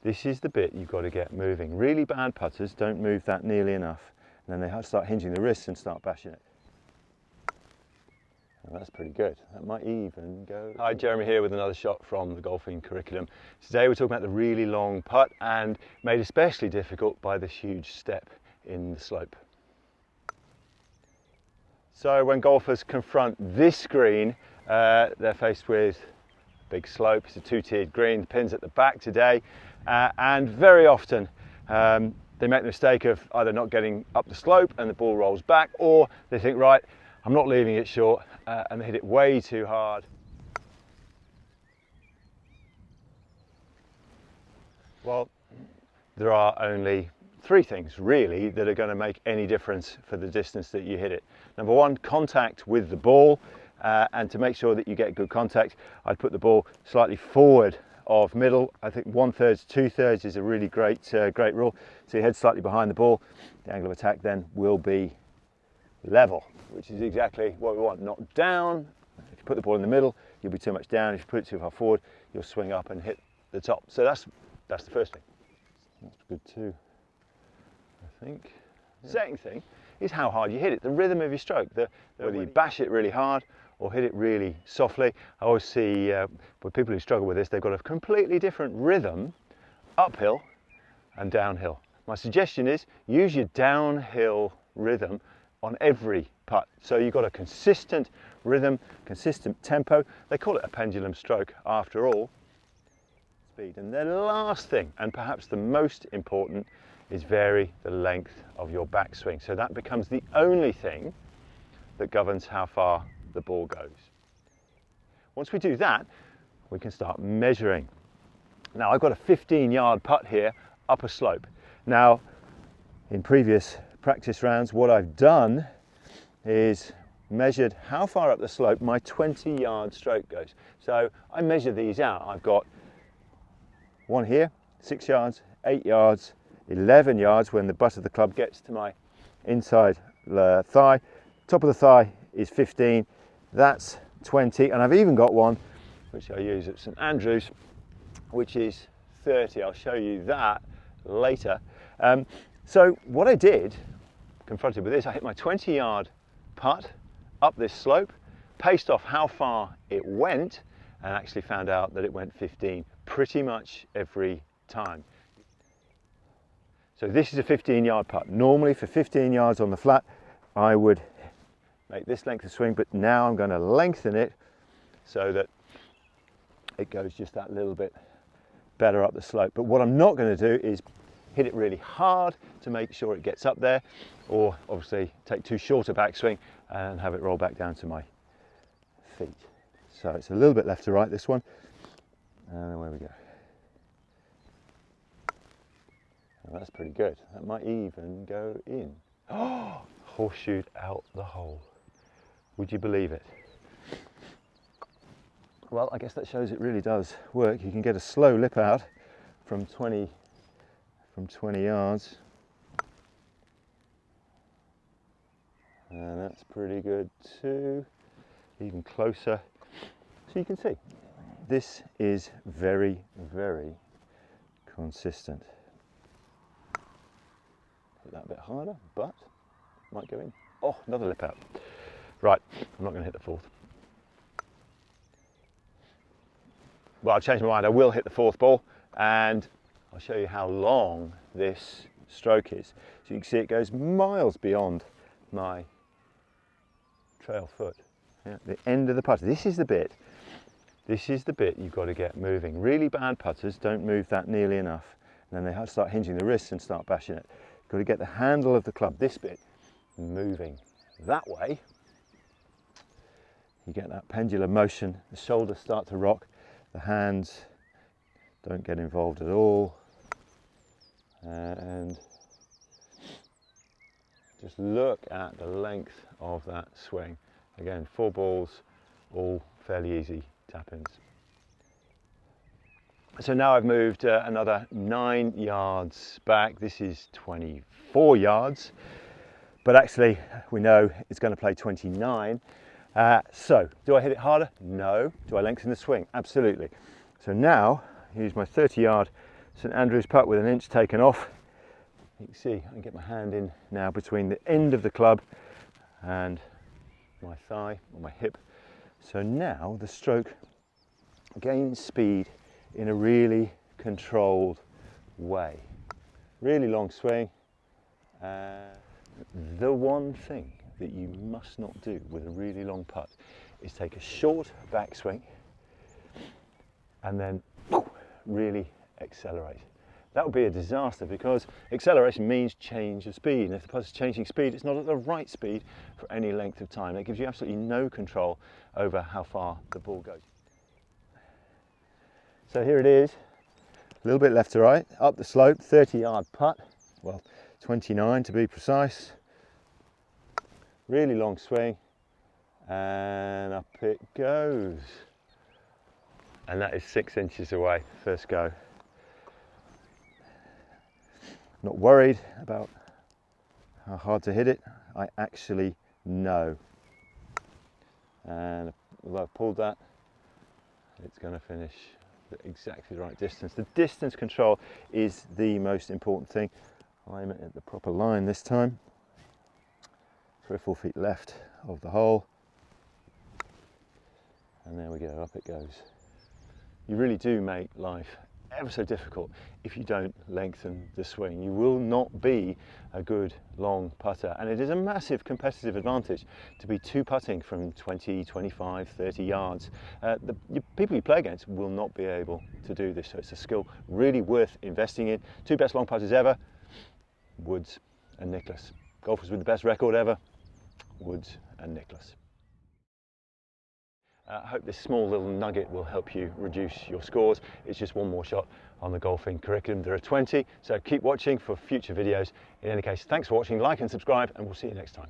This is the bit you've got to get moving. Really bad putters don't move that nearly enough, and then they have to start hinging the wrists and start bashing it. Well, that's pretty good. That might even go. Hi, Jeremy here with another shot from the golfing curriculum. Today we're talking about the really long putt, and made especially difficult by this huge step in the slope. So when golfers confront this green, they're faced with a big slope. It's a two-tiered green, the pin's at the back today, and very often they make the mistake of either not getting up the slope and the ball rolls back, or they think, right, I'm not leaving it short, and they hit it way too hard. Well, there are only three things really that are going to make any difference for the distance that you hit it. Number one, contact with the ball, and to make sure that you get good contact, I'd put the ball slightly forward of middle. I think 1/3 to 2/3 is a really great rule. So your head slightly behind the ball, the angle of attack then will be level, which is exactly what we want. Not down. If you put the ball in the middle, you'll be too much down. If you put it too far forward, you'll swing up and hit the top. So that's the first thing. That's good too, I think. Yeah. Second thing is how hard you hit it, the rhythm of your stroke, whether you bash it really hard or hit it really softly. I always see with people who struggle with this, they've got a completely different rhythm uphill and downhill. My suggestion is use your downhill rhythm on every putt. So you've got a consistent rhythm, consistent tempo. They call it a pendulum stroke after all. Speed. And the last thing, and perhaps the most important, is vary the length of your backswing. So that becomes the only thing that governs how far the ball goes. Once we do that, we can start measuring. Now I've got a 15-yard putt here up a slope. Now in previous practice rounds, what I've done is measured how far up the slope my 20-yard stroke goes. So I measure these out. I've got one here, 6 yards, 8 yards, 11 yards when the butt of the club gets to my inside thigh. Top of the thigh is 15, that's 20, and I've even got one which I use at St Andrews, which is 30. I'll show you that later. So what I did, confronted with this, I hit my 20-yard putt up this slope, paced off how far it went, and actually found out that it went 15 pretty much every time. So this is a 15-yard putt. Normally for 15 yards on the flat, I would make this length of swing, but now I'm going to lengthen it so that it goes just that little bit better up the slope. But what I'm not going to do is hit it really hard to make sure it gets up there, or obviously take too short a backswing and have it roll back down to my feet. So it's a little bit left to right, this one, and away we go. Well, that's pretty good. That might even go in. Oh, horseshoe out the hole. Would you believe it? Well, I guess that shows it really does work. You can get a slow lip out from 20 yards. And that's pretty good too. Even closer. So you can see, this is very, very consistent. Hit that a bit harder, but might go in. Oh, another lip out. Right, I'm not going to hit the fourth. Well, I've changed my mind. I will hit the fourth ball, and I'll show you how long this stroke is. So you can see it goes miles beyond my trail foot. Yeah, the end of the putter. This is the bit you've got to get moving. Really bad putters don't move that nearly enough, and then they have to start hinging the wrists and start bashing it. You've got to get the handle of the club, this bit, moving that way. You get that pendulum motion, the shoulders start to rock, the hands don't get involved at all, and just look at the length of that swing. Again, 4 balls, all fairly easy tap-ins. So now I've moved another 9 yards back. This is 24 yards, but actually we know it's going to play 29. So do I hit it harder? No. Do I lengthen the swing? Absolutely. So now I use my 30-yard St Andrews putt with an inch taken off. You can see I can get my hand in now between the end of the club and my thigh or my hip. So now the stroke gains speed in a really controlled way. Really long swing. The one thing that you must not do with a really long putt is take a short backswing and then really accelerate. That would be a disaster because acceleration means change of speed, and if the putt is changing speed, it's not at the right speed for any length of time. That gives you absolutely no control over how far the ball goes. So here it is, a little bit left to right, up the slope, 30-yard putt, well 29 to be precise. Really long swing, and up it goes. And that is 6 inches away, first go. Not worried about how hard to hit it, I actually know. And although I've pulled that, it's going to finish exactly the right distance. The distance control is the most important thing. I'm at the proper line this time. 3 or 4 feet left of the hole. And there we go, up it goes. You really do make life ever so difficult if you don't lengthen the swing. You will not be a good long putter, and it is a massive competitive advantage to be two putting from 20, 25, 30 yards. The people you play against will not be able to do this, so it's a skill really worth investing in. Two best long putters ever, Woods and Nicklaus. Golfers with the best record ever, Woods and Nicklaus. I hope this small little nugget will help you reduce your scores. It's just one more shot on the golfing curriculum. There are 20, so keep watching for future videos. In any case, thanks for watching, like and subscribe, and we'll see you next time.